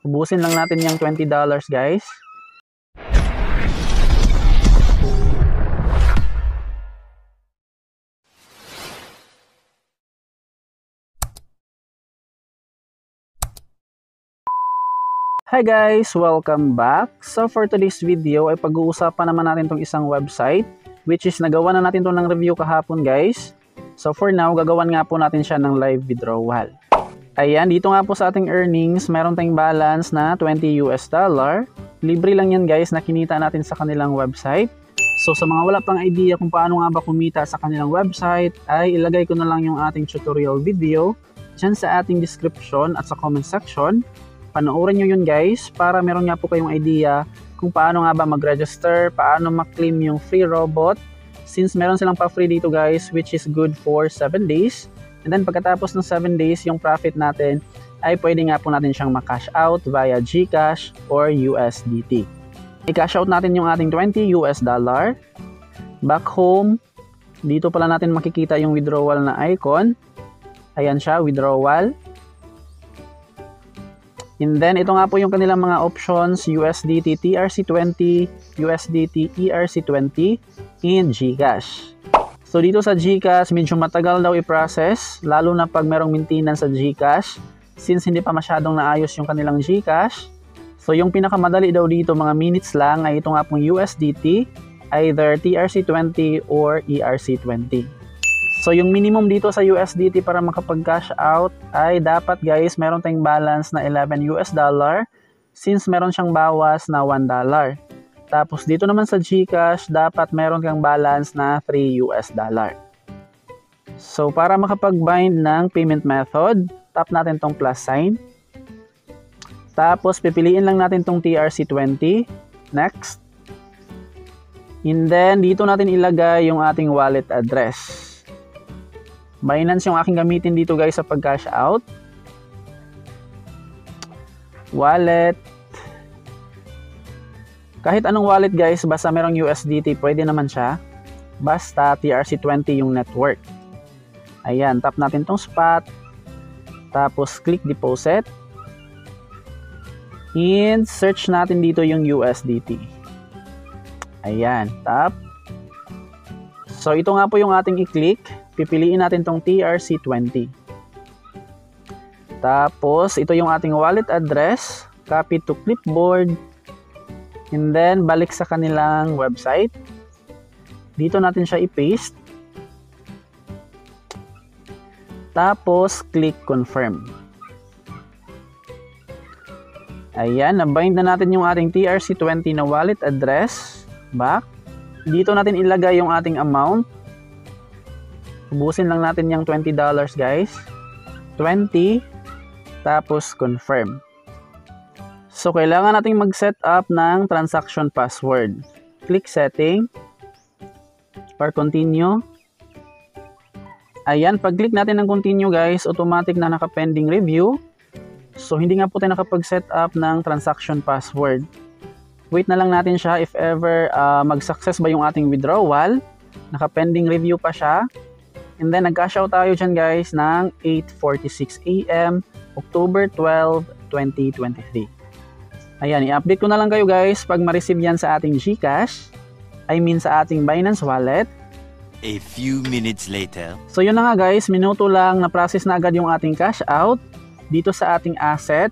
Ubusin lang natin yung $20 guys. Hi guys! Welcome back! So for today's video ay pag-uusapan naman natin tong isang website which is nagawa na natin to ng review kahapon guys. So for now, gagawan nga po natin siya ng live withdrawal. Ayan, dito nga po sa ating earnings, meron tayong balance na $20. Libre lang yan guys na kinita natin sa kanilang website. So sa mga wala pang idea kung paano nga ba kumita sa kanilang website, ay ilagay ko na lang yung ating tutorial video dyan sa ating description at sa comment section. Panoorin nyo yun guys para meron nga po kayong idea kung paano nga ba mag-register, paano mag-claim yung free robot. Since meron silang pa-free dito guys which is good for 7 days. And then pagkatapos ng 7 days yung profit natin ay pwede nga po natin siyang ma-cash out via GCash or USDT. I-cash out natin yung ating $20. Back home, dito pala natin makikita yung withdrawal na icon. Ayan siya, withdrawal. And then, ito nga po yung kanilang mga options, USDT TRC20, USDT ERC20, and GCash. So, dito sa GCash, medyo matagal daw i-process, lalo na pag merong maintenance sa GCash, since hindi pa masyadong naayos yung kanilang GCash. So, yung pinakamadali daw dito, mga minutes lang, ay ito nga pong USDT, either TRC20 or ERC20. So, yung minimum dito sa USDT para makapag-cash out ay dapat guys, meron tayong balance na $11 since meron siyang bawas na $1. Tapos dito naman sa GCash, dapat meron kang balance na $3. So, para makapag-bind ng payment method, tap natin tong plus sign. Tapos, pipiliin lang natin tong TRC20. Next. And then, dito natin ilagay yung ating wallet address. Binance yung aking gamitin dito guys sa pag-cash out. Wallet. Kahit anong wallet guys, basta merong USDT, pwede naman siya. Basta TRC20 yung network. Ayan, tap natin tong spot. Tapos click deposit. And search natin dito yung USDT. Ayan, tap. So ito nga po yung ating i-click. Pipiliin natin tong TRC20. Tapos, ito yung ating wallet address. Copy to clipboard. And then, balik sa kanilang website. Dito natin siya i-paste. Tapos, click confirm. Ayan, na-bind na natin yung ating TRC20 na wallet address. Back. Dito natin ilagay yung ating amount. Ubusin lang natin yung $20 guys. 20. Tapos confirm. So kailangan nating mag-set up ng transaction password. Click setting. Or continue. Ayan, pag-click natin ng continue guys, automatic na naka-pending review. So hindi nga po tayo nakapag-set up ng transaction password. Wait na lang natin siya if ever mag-success ba yung ating withdrawal. Naka-pending review pa siya. And then, nag-cash out tayo dyan guys ng 8:46 AM, October 12, 2023. Ayan, i-update ko na lang kayo guys pag ma-receive yan sa ating GCash. I mean sa ating Binance Wallet. A few minutes later. So yun na nga guys, minuto lang na-process na agad yung ating cash out dito sa ating asset.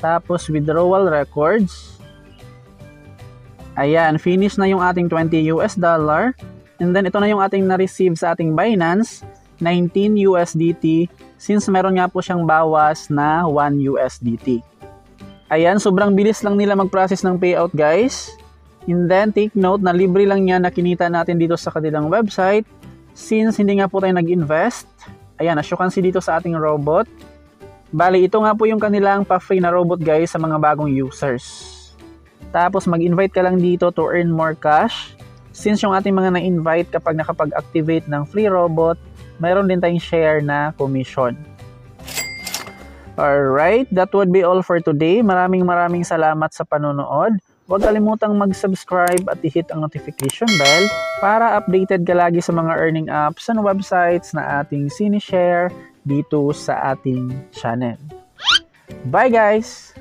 Tapos withdrawal records. Ayan, finish na yung ating $20. And then, ito na yung ating na-receive sa ating Binance, 19 USDT, since meron nga po siyang bawas na 1 USDT. Ayan, sobrang bilis lang nila mag-process ng payout, guys. And then, take note na libre lang yan na kinita natin dito sa kanilang website, since hindi nga po tayo nag-invest. Ayan, as you can see dito sa ating robot. Bali, ito nga po yung kanilang pa-free na robot, guys, sa mga bagong users. Tapos, mag-invite ka lang dito to earn more cash. Since yung ating mga na-invite kapag nakapag-activate ng free robot, mayroon din tayong share na commission. Alright, that would be all for today. Maraming salamat sa panonood. Huwag kalimutang mag-subscribe at i-hit ang notification bell para updated ka lagi sa mga earning apps and websites na ating sinishare dito sa ating channel. Bye guys!